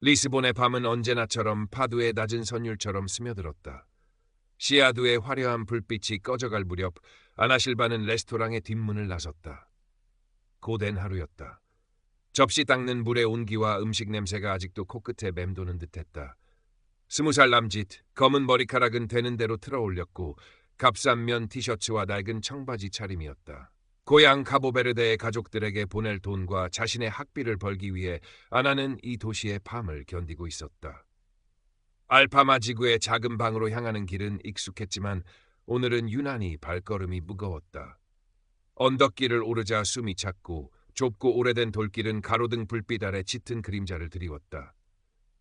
리스본의 밤은 언제나처럼 파도의 낮은 선율처럼 스며들었다. 시아두의 화려한 불빛이 꺼져갈 무렵 아나실바는 레스토랑의 뒷문을 나섰다. 고된 하루였다. 접시 닦는 물의 온기와 음식 냄새가 아직도 코끝에 맴도는 듯했다. 20살 남짓, 검은 머리카락은 되는 대로 틀어올렸고 값싼 면 티셔츠와 낡은 청바지 차림이었다. 고향 카보베르데의 가족들에게 보낼 돈과 자신의 학비를 벌기 위해 아나는 이 도시의 밤을 견디고 있었다. 알파마 지구의 작은 방으로 향하는 길은 익숙했지만 오늘은 유난히 발걸음이 무거웠다. 언덕길을 오르자 숨이 찼고 좁고 오래된 돌길은 가로등 불빛 아래 짙은 그림자를 드리웠다.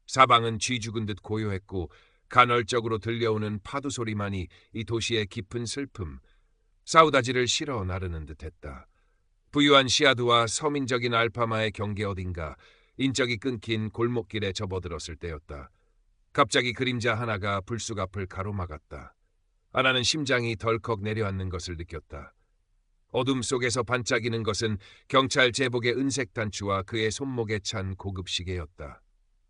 사방은 쥐 죽은 듯 고요했고 간헐적으로 들려오는 파도 소리만이 이 도시의 깊은 슬픔, 사우다지를 실어 나르는 듯했다. 부유한 시아드와 서민적인 알파마의 경계 어딘가 인적이 끊긴 골목길에 접어들었을 때였다. 갑자기 그림자 하나가 불쑥 앞을 가로막았다. 아나는 심장이 덜컥 내려앉는 것을 느꼈다. 어둠 속에서 반짝이는 것은 경찰 제복의 은색 단추와 그의 손목에 찬 고급 시계였다.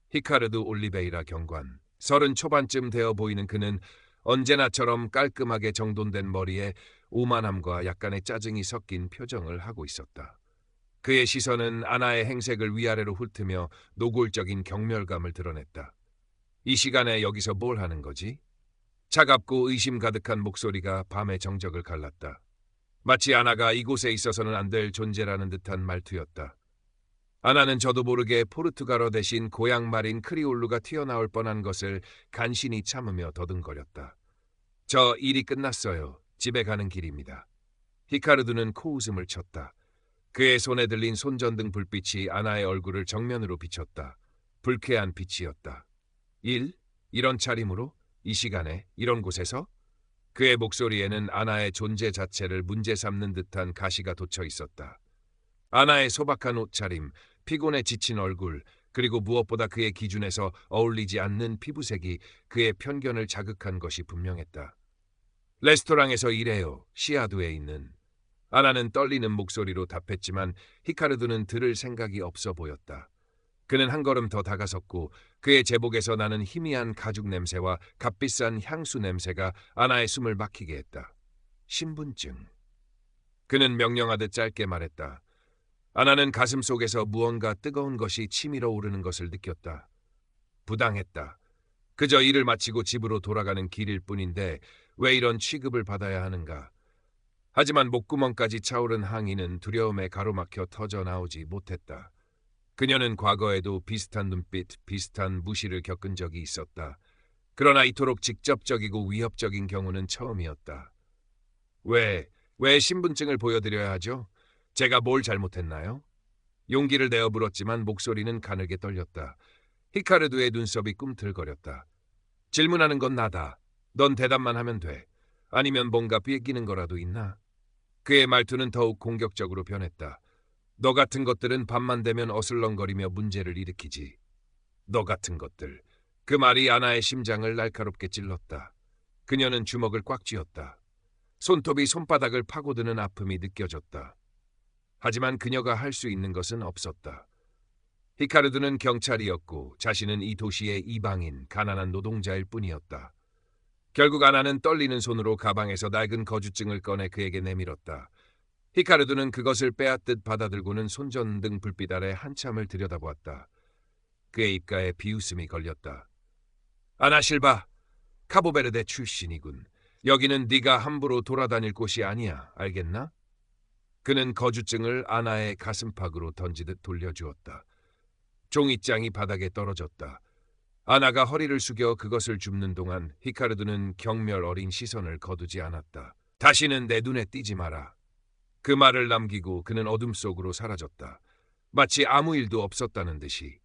히카르두 올리베이라 경관. 30 초반쯤 되어 보이는 그는 언제나처럼 깔끔하게 정돈된 머리에 오만함과 약간의 짜증이 섞인 표정을 하고 있었다. 그의 시선은 아나의 행색을 위아래로 훑으며 노골적인 경멸감을 드러냈다. 이 시간에 여기서 뭘 하는 거지? 차갑고 의심 가득한 목소리가 밤의 정적을 갈랐다. 마치 아나가 이곳에 있어서는 안 될 존재라는 듯한 말투였다. 아나는 저도 모르게 포르투갈어 대신 고향 말인 크리올루가 튀어나올 뻔한 것을 간신히 참으며 더듬거렸다. 저 일이 끝났어요. 집에 가는 길입니다. 히카르두는 코웃음을 쳤다. 그의 손에 들린 손전등 불빛이 아나의 얼굴을 정면으로 비췄다. 불쾌한 빛이었다. 일? 이런 차림으로? 이 시간에? 이런 곳에서? 그의 목소리에는 아나의 존재 자체를 문제 삼는 듯한 가시가 돋쳐 있었다. 아나의 소박한 옷차림, 피곤에 지친 얼굴, 그리고 무엇보다 그의 기준에서 어울리지 않는 피부색이 그의 편견을 자극한 것이 분명했다. 레스토랑에서 일해요. 시아두에 있는. 아나는 떨리는 목소리로 답했지만 히카르두는 들을 생각이 없어 보였다. 그는 한 걸음 더 다가섰고 그의 제복에서 나는 희미한 가죽 냄새와 값비싼 향수 냄새가 아나의 숨을 막히게 했다. 신분증. 그는 명령하듯 짧게 말했다. 아나는 가슴 속에서 무언가 뜨거운 것이 치밀어 오르는 것을 느꼈다. 부당했다. 그저 일을 마치고 집으로 돌아가는 길일 뿐인데 왜 이런 취급을 받아야 하는가. 하지만 목구멍까지 차오른 항의는 두려움에 가로막혀 터져 나오지 못했다. 그녀는 과거에도 비슷한 눈빛, 비슷한 무시를 겪은 적이 있었다. 그러나 이토록 직접적이고 위협적인 경우는 처음이었다. 왜 신분증을 보여드려야 하죠? 제가 뭘 잘못했나요? 용기를 내어 물었지만 목소리는 가늘게 떨렸다. 히카르두의 눈썹이 꿈틀거렸다. 질문하는 건 나다. 넌 대답만 하면 돼. 아니면 뭔가 삐끼는 거라도 있나? 그의 말투는 더욱 공격적으로 변했다. 너 같은 것들은 밤만 되면 어슬렁거리며 문제를 일으키지. 너 같은 것들. 그 말이 아나의 심장을 날카롭게 찔렀다. 그녀는 주먹을 꽉 쥐었다. 손톱이 손바닥을 파고드는 아픔이 느껴졌다. 하지만 그녀가 할 수 있는 것은 없었다. 히카르두는 경찰이었고 자신은 이 도시의 이방인, 가난한 노동자일 뿐이었다. 결국 아나는 떨리는 손으로 가방에서 낡은 거주증을 꺼내 그에게 내밀었다. 히카르두는 그것을 빼앗듯 받아들고는 손전등 불빛 아래 한참을 들여다보았다. 그의 입가에 비웃음이 걸렸다. 아나 실바, 카보베르데 출신이군. 여기는 네가 함부로 돌아다닐 곳이 아니야. 알겠나? 그는 거주증을 아나의 가슴팍으로 던지듯 돌려주었다. 종이장이 바닥에 떨어졌다. 아나가 허리를 숙여 그것을 줍는 동안 히카르두는 경멸 어린 시선을 거두지 않았다. 다시는 내 눈에 띄지 마라. 그 말을 남기고 그는 어둠 속으로 사라졌다. 마치 아무 일도 없었다는 듯이.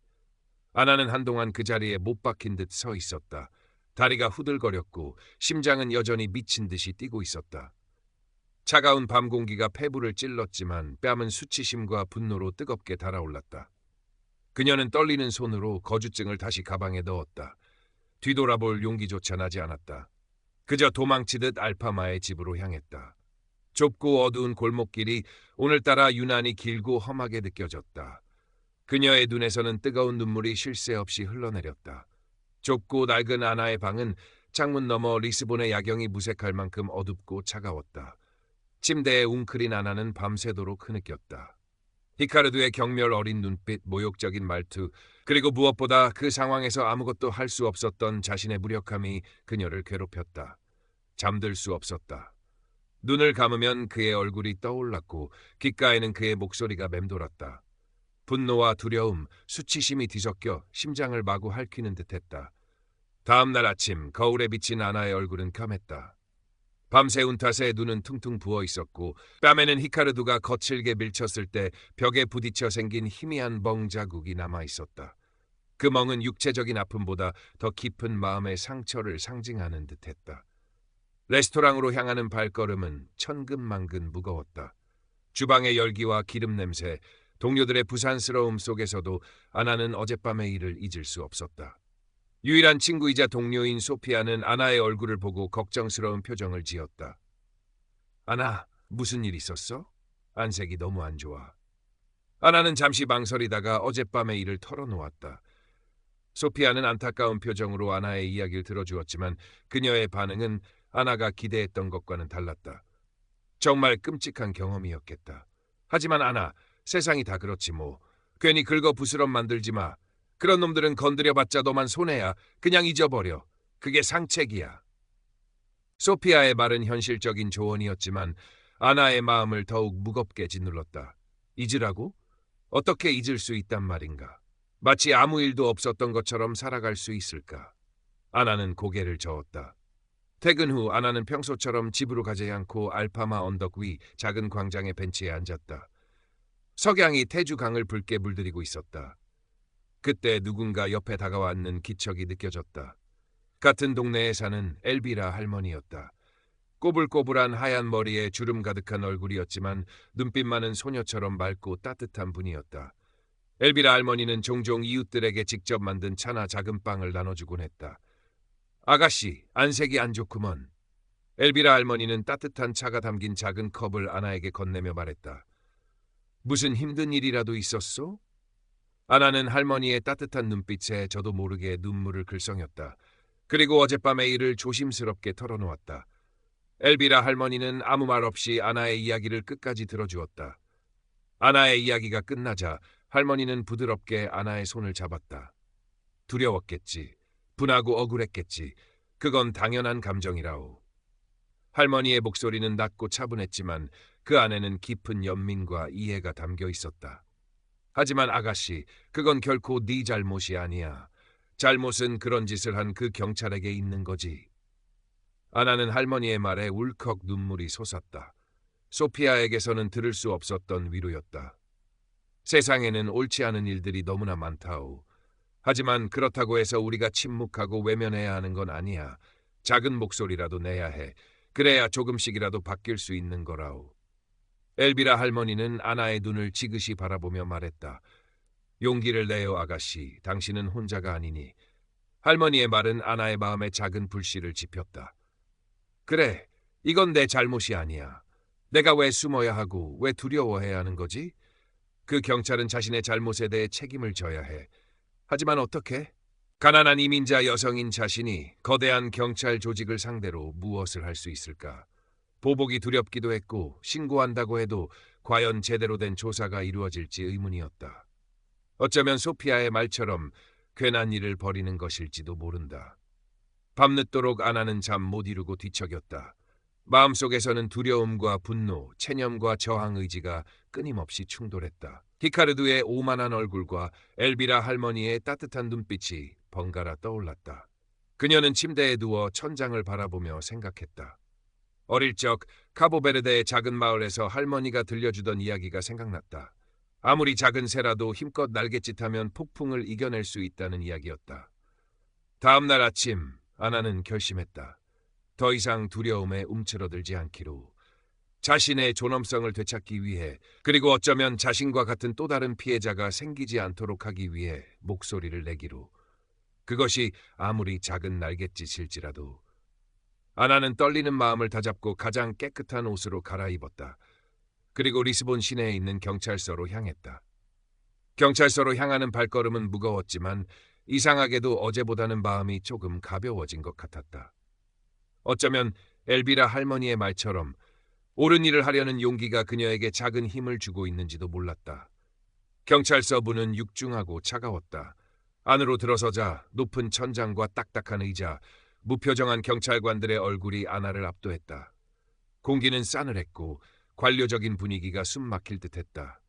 아나는 한동안 그 자리에 못 박힌 듯 서 있었다. 다리가 후들거렸고 심장은 여전히 미친 듯이 뛰고 있었다. 차가운 밤 공기가 폐부를 찔렀지만 뺨은 수치심과 분노로 뜨겁게 달아올랐다. 그녀는 떨리는 손으로 거주증을 다시 가방에 넣었다. 뒤돌아볼 용기조차 나지 않았다. 그저 도망치듯 알파마의 집으로 향했다. 좁고 어두운 골목길이 오늘따라 유난히 길고 험하게 느껴졌다. 그녀의 눈에서는 뜨거운 눈물이 쉴 새 없이 흘러내렸다. 좁고 낡은 아나의 방은 창문 너머 리스본의 야경이 무색할 만큼 어둡고 차가웠다. 침대에 웅크린 아나는 밤새도록 흐느꼈다. 히카르두의 경멸 어린 눈빛, 모욕적인 말투, 그리고 무엇보다 그 상황에서 아무것도 할 수 없었던 자신의 무력함이 그녀를 괴롭혔다. 잠들 수 없었다. 눈을 감으면 그의 얼굴이 떠올랐고 귓가에는 그의 목소리가 맴돌았다. 분노와 두려움, 수치심이 뒤섞여 심장을 마구 핥히는 듯했다. 다음 날 아침 거울에 비친 아나의 얼굴은 까맸다. 밤새운 탓에 눈은 퉁퉁 부어 있었고 뺨에는 히카르두가 거칠게 밀쳤을 때 벽에 부딪혀 생긴 희미한 멍 자국이 남아 있었다. 그 멍은 육체적인 아픔보다 더 깊은 마음의 상처를 상징하는 듯했다. 레스토랑으로 향하는 발걸음은 천근만근 무거웠다. 주방의 열기와 기름 냄새, 동료들의 부산스러움 속에서도 아나는 어젯밤의 일을 잊을 수 없었다. 유일한 친구이자 동료인 소피아는 아나의 얼굴을 보고 걱정스러운 표정을 지었다. 아나, 무슨 일 있었어? 안색이 너무 안 좋아. 아나는 잠시 망설이다가 어젯밤의 일을 털어놓았다. 소피아는 안타까운 표정으로 아나의 이야기를 들어주었지만 그녀의 반응은 아나가 기대했던 것과는 달랐다. 정말 끔찍한 경험이었겠다. 하지만 아나, 세상이 다 그렇지 뭐. 괜히 긁어 부스럼 만들지 마. 그런 놈들은 건드려봤자 너만 손해야. 그냥 잊어버려. 그게 상책이야. 소피아의 말은 현실적인 조언이었지만 아나의 마음을 더욱 무겁게 짓눌렀다. 잊으라고? 어떻게 잊을 수 있단 말인가? 마치 아무 일도 없었던 것처럼 살아갈 수 있을까? 아나는 고개를 저었다. 퇴근 후 아나는 평소처럼 집으로 가지 않고 알파마 언덕 위 작은 광장의 벤치에 앉았다. 석양이 태주강을 붉게 물들이고 있었다. 그때 누군가 옆에 다가왔는 기척이 느껴졌다. 같은 동네에 사는 엘비라 할머니였다. 꼬불꼬불한 하얀 머리에 주름 가득한 얼굴이었지만 눈빛만은 소녀처럼 맑고 따뜻한 분이었다. 엘비라 할머니는 종종 이웃들에게 직접 만든 차나 작은 빵을 나눠주곤 했다. 아가씨, 안색이 안 좋구먼. 엘비라 할머니는 따뜻한 차가 담긴 작은 컵을 아나에게 건네며 말했다. 무슨 힘든 일이라도 있었소? 아나는 할머니의 따뜻한 눈빛에 저도 모르게 눈물을 글썽였다. 그리고 어젯밤의 일을 조심스럽게 털어놓았다. 엘비라 할머니는 아무 말 없이 아나의 이야기를 끝까지 들어주었다. 아나의 이야기가 끝나자 할머니는 부드럽게 아나의 손을 잡았다. 두려웠겠지. 분하고 억울했겠지. 그건 당연한 감정이라오. 할머니의 목소리는 낮고 차분했지만 그 안에는 깊은 연민과 이해가 담겨 있었다. 하지만 아가씨, 그건 결코 네 잘못이 아니야. 잘못은 그런 짓을 한 그 경찰에게 있는 거지. 아나는 할머니의 말에 울컥 눈물이 솟았다. 소피아에게서는 들을 수 없었던 위로였다. 세상에는 옳지 않은 일들이 너무나 많다오. 하지만 그렇다고 해서 우리가 침묵하고 외면해야 하는 건 아니야. 작은 목소리라도 내야 해. 그래야 조금씩이라도 바뀔 수 있는 거라오. 엘비라 할머니는 아나의 눈을 지그시 바라보며 말했다. 용기를 내요 아가씨. 당신은 혼자가 아니니. 할머니의 말은 아나의 마음에 작은 불씨를 지폈다. 그래, 이건 내 잘못이 아니야. 내가 왜 숨어야 하고 왜 두려워해야 하는 거지? 그 경찰은 자신의 잘못에 대해 책임을 져야 해. 하지만 어떻게? 가난한 이민자 여성인 자신이 거대한 경찰 조직을 상대로 무엇을 할 수 있을까? 보복이 두렵기도 했고 신고한다고 해도 과연 제대로 된 조사가 이루어질지 의문이었다. 어쩌면 소피아의 말처럼 괜한 일을 벌이는 것일지도 모른다. 밤늦도록 아나는 잠 못 이루고 뒤척였다. 마음속에서는 두려움과 분노, 체념과 저항 의지가 끊임없이 충돌했다. 히카르두의 오만한 얼굴과 엘비라 할머니의 따뜻한 눈빛이 번갈아 떠올랐다. 그녀는 침대에 누워 천장을 바라보며 생각했다. 어릴 적 카보베르데의 작은 마을에서 할머니가 들려주던 이야기가 생각났다. 아무리 작은 새라도 힘껏 날갯짓하면 폭풍을 이겨낼 수 있다는 이야기였다. 다음 날 아침 아나는 결심했다. 더 이상 두려움에 움츠러들지 않기로. 자신의 존엄성을 되찾기 위해, 그리고 어쩌면 자신과 같은 또 다른 피해자가 생기지 않도록 하기 위해 목소리를 내기로. 그것이 아무리 작은 날갯짓일지라도. 아나는 떨리는 마음을 다잡고 가장 깨끗한 옷으로 갈아입었다. 그리고 리스본 시내에 있는 경찰서로 향했다. 경찰서로 향하는 발걸음은 무거웠지만 이상하게도 어제보다는 마음이 조금 가벼워진 것 같았다. 어쩌면 엘비라 할머니의 말처럼 옳은 일을 하려는 용기가 그녀에게 작은 힘을 주고 있는지도 몰랐다. 경찰서 문은 육중하고 차가웠다. 안으로 들어서자 높은 천장과 딱딱한 의자, 무표정한 경찰관들의 얼굴이 아나를 압도했다. 공기는 싸늘했고 관료적인 분위기가 숨막힐 듯했다.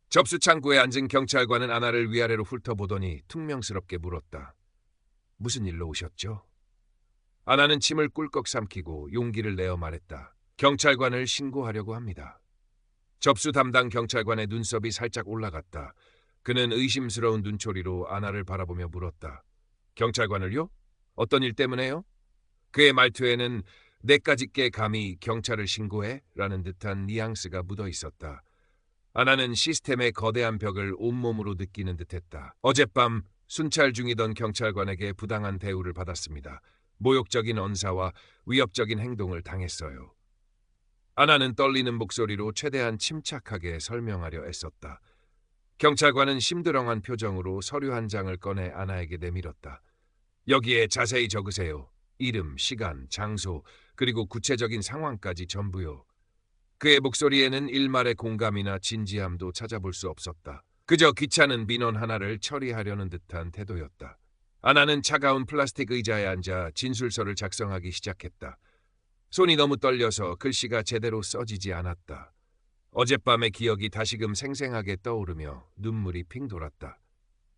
접수 창구에 앉은 경찰관은 아나를 위아래로 훑어보더니 퉁명스럽게 물었다. 무슨 일로 오셨죠? 아나는 침을 꿀꺽 삼키고 용기를 내어 말했다. 경찰관을 신고하려고 합니다. 접수 담당 경찰관의 눈썹이 살짝 올라갔다. 그는 의심스러운 눈초리로 아나를 바라보며 물었다. 경찰관을요? 어떤 일 때문에요? 그의 말투에는 내까짓게 감히 경찰을 신고해? 라는 듯한 뉘앙스가 묻어 있었다. 아나는 시스템의 거대한 벽을 온몸으로 느끼는 듯했다. 어젯밤 순찰 중이던 경찰관에게 부당한 대우를 받았습니다. 모욕적인 언사와 위협적인 행동을 당했어요. 아나는 떨리는 목소리로 최대한 침착하게 설명하려 애썼다. 경찰관은 심드렁한 표정으로 서류 한 장을 꺼내 아나에게 내밀었다. 여기에 자세히 적으세요. 이름, 시간, 장소, 그리고 구체적인 상황까지 전부요. 그의 목소리에는 일말의 공감이나 진지함도 찾아볼 수 없었다. 그저 귀찮은 민원 하나를 처리하려는 듯한 태도였다. 아나는 차가운 플라스틱 의자에 앉아 진술서를 작성하기 시작했다. 손이 너무 떨려서 글씨가 제대로 써지지 않았다. 어젯밤의 기억이 다시금 생생하게 떠오르며 눈물이 핑 돌았다.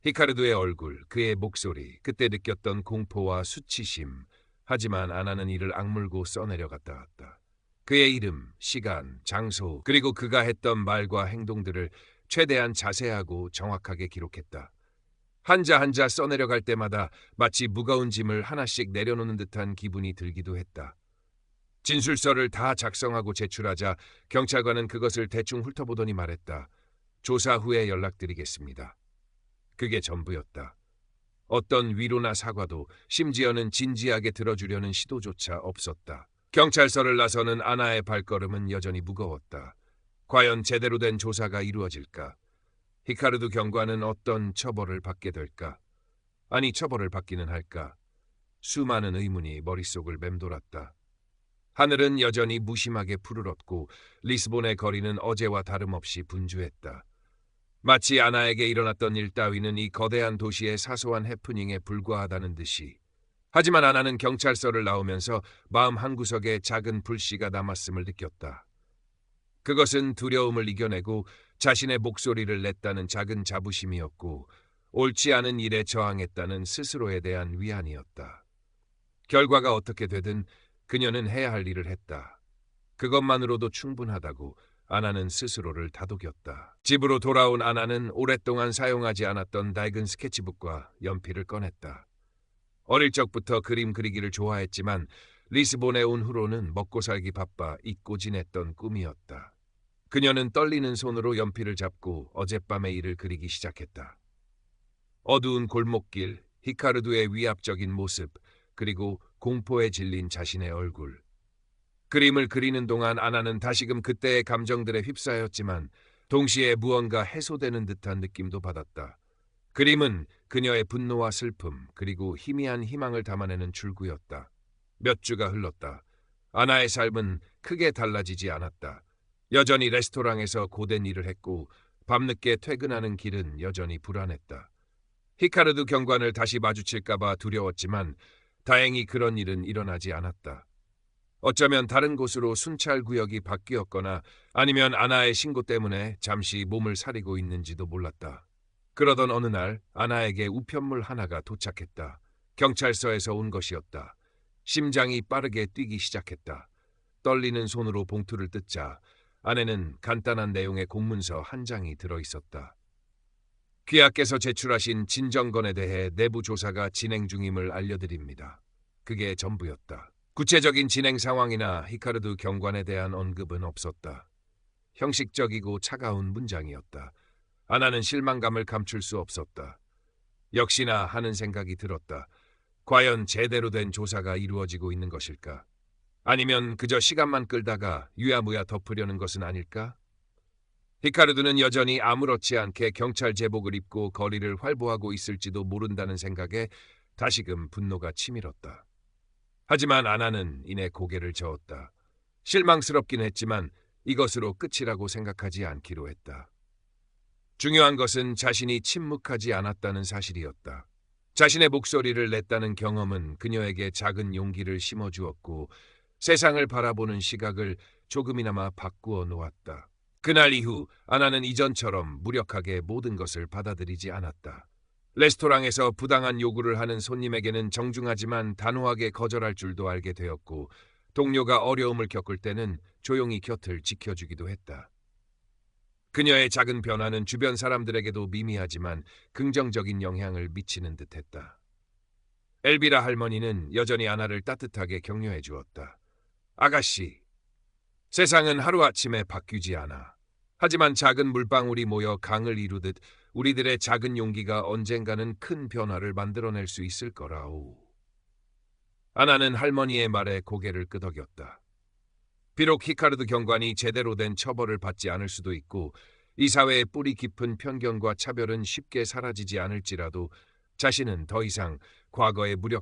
히카르도의 얼굴, 그의 목소리, 그때 느꼈던 공포와 수치심. 하지만 아나는 이를 악물고 써내려갔다 왔다. 그의 이름, 시간, 장소, 그리고 그가 했던 말과 행동들을 최대한 자세하고 정확하게 기록했다. 한자 한자 써내려갈 때마다 마치 무거운 짐을 하나씩 내려놓는 듯한 기분이 들기도 했다. 진술서를 다 작성하고 제출하자 경찰관은 그것을 대충 훑어보더니 말했다. 조사 후에 연락드리겠습니다. 그게 전부였다. 어떤 위로나 사과도 심지어는 진지하게 들어주려는 시도조차 없었다. 경찰서를 나서는 아나의 발걸음은 여전히 무거웠다. 과연 제대로 된 조사가 이루어질까? 히카르도 경관은 어떤 처벌을 받게 될까? 아니, 처벌을 받기는 할까? 수많은 의문이 머릿속을 맴돌았다. 하늘은 여전히 무심하게 푸르렀고 리스본의 거리는 어제와 다름없이 분주했다. 마치 아나에게 일어났던 일 따위는 이 거대한 도시의 사소한 해프닝에 불과하다는 듯이. 하지만 아나는 경찰서를 나오면서 마음 한구석에 작은 불씨가 남았음을 느꼈다. 그것은 두려움을 이겨내고 자신의 목소리를 냈다는 작은 자부심이었고 옳지 않은 일에 저항했다는 스스로에 대한 위안이었다. 결과가 어떻게 되든 그녀는 해야 할 일을 했다. 그것만으로도 충분하다고 아나는 스스로를 다독였다. 집으로 돌아온 아나는 오랫동안 사용하지 않았던 낡은 스케치북과 연필을 꺼냈다. 어릴 적부터 그림 그리기를 좋아했지만 리스본에 온 후로는 먹고 살기 바빠 잊고 지냈던 꿈이었다. 그녀는 떨리는 손으로 연필을 잡고 어젯밤의 일을 그리기 시작했다. 어두운 골목길, 히카르도의 위압적인 모습, 그리고 공포에 질린 자신의 얼굴. 그림을 그리는 동안 아나는 다시금 그때의 감정들에 휩싸였지만 동시에 무언가 해소되는 듯한 느낌도 받았다. 그림은 그녀의 분노와 슬픔 그리고 희미한 희망을 담아내는 줄구였다. 몇 주가 흘렀다. 아나의 삶은 크게 달라지지 않았다. 여전히 레스토랑에서 고된 일을 했고 밤늦게 퇴근하는 길은 여전히 불안했다. 히카르도 경관을 다시 마주칠까봐 두려웠지만 다행히 그런 일은 일어나지 않았다. 어쩌면 다른 곳으로 순찰 구역이 바뀌었거나 아니면 아나의 신고 때문에 잠시 몸을 사리고 있는지도 몰랐다. 그러던 어느 날 아나에게 우편물 하나가 도착했다. 경찰서에서 온 것이었다. 심장이 빠르게 뛰기 시작했다. 떨리는 손으로 봉투를 뜯자 안에는 간단한 내용의 공문서 한 장이 들어있었다. 귀하께서 제출하신 진정건에 대해 내부 조사가 진행 중임을 알려드립니다. 그게 전부였다. 구체적인 진행 상황이나 히카르도 경관에 대한 언급은 없었다. 형식적이고 차가운 문장이었다. 아나는 실망감을 감출 수 없었다. 역시나 하는 생각이 들었다. 과연 제대로 된 조사가 이루어지고 있는 것일까? 아니면 그저 시간만 끌다가 유야무야 덮으려는 것은 아닐까? 히카르드는 여전히 아무렇지 않게 경찰 제복을 입고 거리를 활보하고 있을지도 모른다는 생각에 다시금 분노가 치밀었다. 하지만 아나는 이내 고개를 저었다. 실망스럽긴 했지만 이것으로 끝이라고 생각하지 않기로 했다. 중요한 것은 자신이 침묵하지 않았다는 사실이었다. 자신의 목소리를 냈다는 경험은 그녀에게 작은 용기를 심어주었고 세상을 바라보는 시각을 조금이나마 바꾸어 놓았다. 그날 이후 아나는 이전처럼 무력하게 모든 것을 받아들이지 않았다. 레스토랑에서 부당한 요구를 하는 손님에게는 정중하지만 단호하게 거절할 줄도 알게 되었고 동료가 어려움을 겪을 때는 조용히 곁을 지켜주기도 했다. 그녀의 작은 변화는 주변 사람들에게도 미미하지만 긍정적인 영향을 미치는 듯했다. 엘비라 할머니는 여전히 아나를 따뜻하게 격려해 주었다. 아가씨, 세상은 하루아침에 바뀌지 않아. 하지만 작은 물방울이 모여 강을 이루듯 우리들의 작은 용기가 언젠가는 큰 변화를 만들어낼 수 있을 거라오. 아나는 할머니의 말에 고개를 끄덕였다. 비록 히카르드 경관이 제대로 된 처벌을 받지 않을 수도 있고 이 사회의 뿌리 깊은 편견과 차별은 쉽게 사라지지 않을지라도 자신은 더 이상 과거의 무력